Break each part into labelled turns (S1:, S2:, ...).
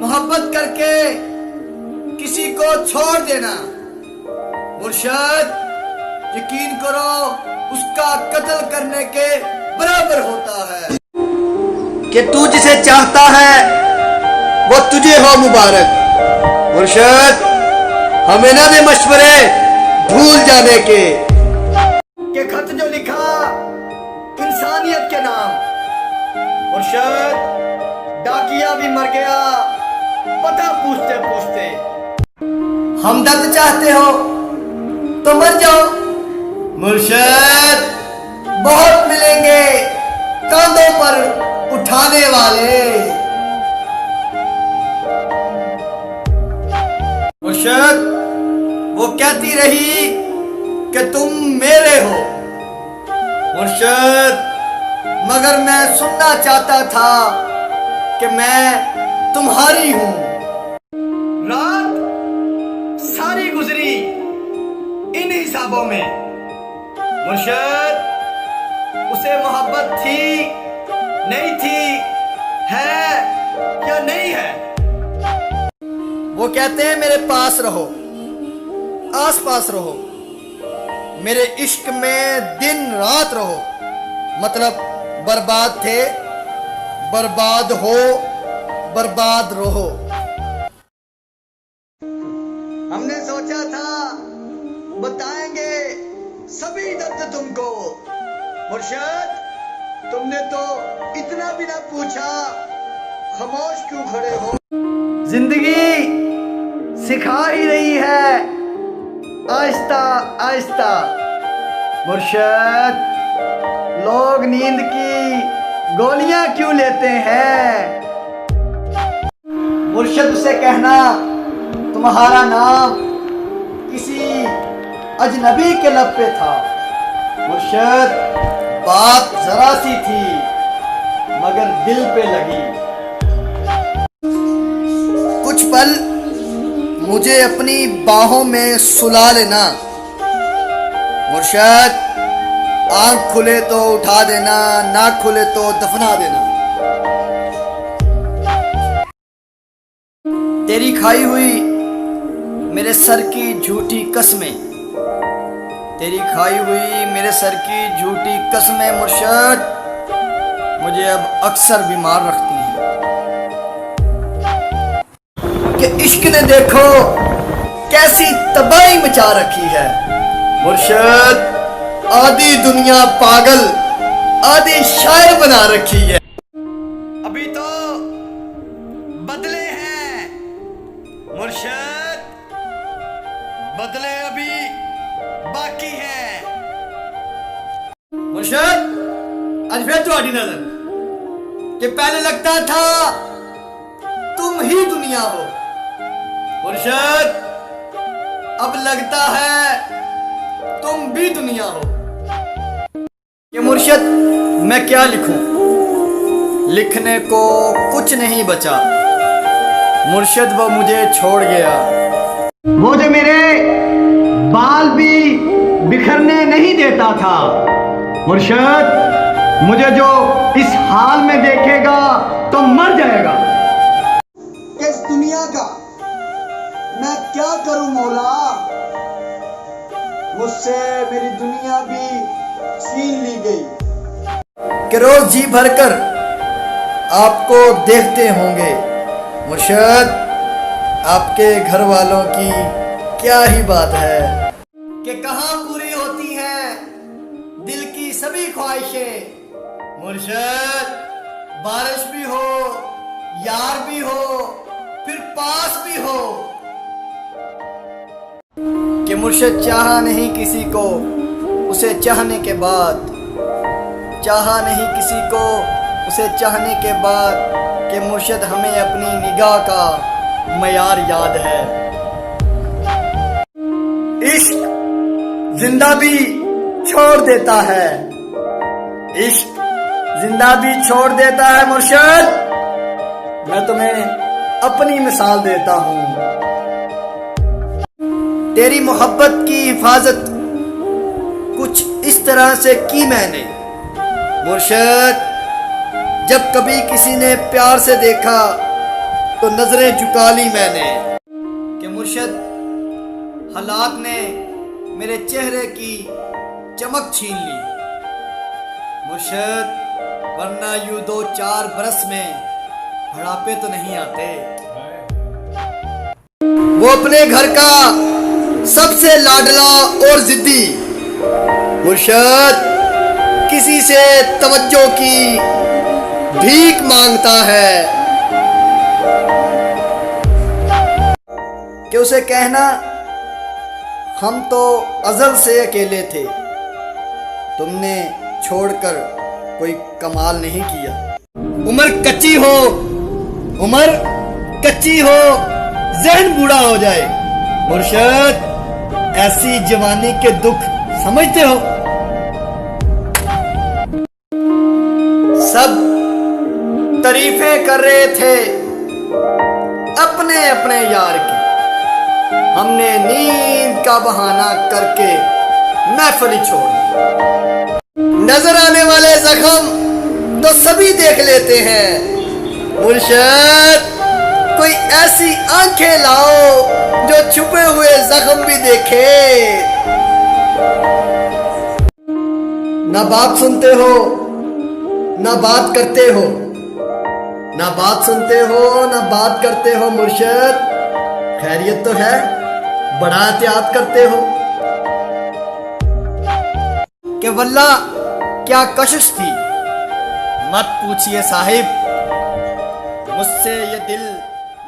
S1: मोहब्बत करके किसी को छोड़ देना मुर्शद, यकीन करो उसका कत्ल करने के बराबर होता है। कि तू जिसे चाहता है वो तुझे हो मुबारक। मुर्शद, हमें ना दे मशवरे भूल जाने के। कि खत जो लिखा इंसानियत के नाम, मुर्शद डाकिया भी मर गया पता पूछते पूछते। हमदर्द चाहते हो तो मर जाओ मुर्शद, बहुत मिलेंगे कांधों पर उठाने वाले। मुर्शद वो कहती रही कि तुम मेरे हो मुर्शद, मगर मैं सुनना चाहता था कि मैं तुम्हारी हूं। रात सारी गुजरी इन हिसाबों में मुर्शद, उसे मोहब्बत थी नहीं थी, है या नहीं है। वो कहते हैं मेरे पास रहो, आस पास रहो, मेरे इश्क में दिन रात रहो। मतलब बर्बाद थे, बर्बाद हो, बर्बाद रहो। हमने सोचा था बताएंगे सभी दर्द तुमको मुर्शद, तुमने तो इतना भी ना पूछा, खामोश क्यों खड़े हो। जिंदगी सिखा ही रही है आहिस्ता आहिस्ता मुर्शद, लोग नींद की गोलियां क्यों लेते हैं। मुर्शद उसे कहना तुम्हारा नाम किसी अजनबी के लब पे था मुर्शद, बात जरा सी थी मगर दिल पे लगी। कुछ पल मुझे अपनी बाहों में सुला लेना मुर्शद, आंख खुले तो उठा देना, ना खुले तो दफना देना। तेरी खाई हुई मेरे सर की झूठी कसमें, तेरी खाई हुई मेरे सर की झूठी कसमें मुर्शद, मुझे अब अक्सर बीमार रखती हैं। कि इश्क ने देखो कैसी तबाही मचा रखी है मुर्शद, आधी दुनिया पागल आधी शायर बना रखी है। अभी तो बदले हैं मुर्शद, बदले अभी बाकी है मुर्शद। आज फिर तुम्हारी नजर कि पहले लगता था तुम ही दुनिया हो मुर्शद, अब लगता है तुम भी दुनिया हो। ये मुर्शद मैं क्या लिखूं, लिखने को कुछ नहीं बचा मुर्शद, वो मुझे छोड़ गया। वो जो मेरे बाल भी बिखरने नहीं देता था मुर्शद, मुझे जो इस हाल में देखेगा तो मर जाएगा। इस दुनिया का मैं क्या करूं मौला, मुझसे मेरी दुनिया भी छीन ली गई। कि रोज जी भरकर आपको देखते होंगे मुर्शद, आपके घर वालों की क्या ही बात है। कि कहाँ पूरी होती हैं दिल की सभी ख्वाहिशें मुर्शद, बारिश भी हो, यार भी हो, फिर पास भी हो। कि मुर्शद चाहा नहीं किसी को उसे चाहने के बाद, चाहा नहीं किसी को उसे चाहने के बाद, कि मुर्शद हमें अपनी निगाह का मयार याद है। इश्क जिंदा भी छोड़ देता है, इश्क जिंदा भी छोड़ देता है मुर्शद। मैं तुम्हें अपनी मिसाल देता हूं, तेरी मोहब्बत की हिफाजत कुछ इस तरह से की मैंने मुर्शद, जब कभी किसी ने प्यार से देखा तो तो नजरें झुका ली मैंने कि मुर्शद हालात ने मेरे चेहरे की चमक छीन ली। मुर्शद वरना यूं 2-4 बरस में बुढ़ापे तो नहीं आते। वो अपने घर का सबसे लाडला और जिद्दी मुर्शद किसी से तवज्जो की भीख मांगता है कि उसे कहना हम तो अज़ल से अकेले थे, तुमने छोड़कर कोई कमाल नहीं किया। उम्र कच्ची हो, उम्र कच्ची हो, ज़हन बूढ़ा हो जाए। मुर्शद ऐसी जवानी के दुख समझते हो? सब तारीफें कर रहे थे अपने अपने यार की, हमने नींद का बहाना करके महफिल छोड़ दी। नजर आने वाले जख्म तो सभी देख लेते हैं। मुर्शद कोई ऐसी आंखें लाओ जो छुपे हुए जख्म भी देखे। ना बात सुनते हो, ना बात करते हो, ना बात सुनते हो, ना बात करते हो। मुर्शद खैरियत तो है, बड़ा एहतियात करते हो कि वल्ला क्या कशिश थी। मत पूछिए साहिब, मुझसे ये दिल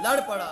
S1: लड़ पड़ा।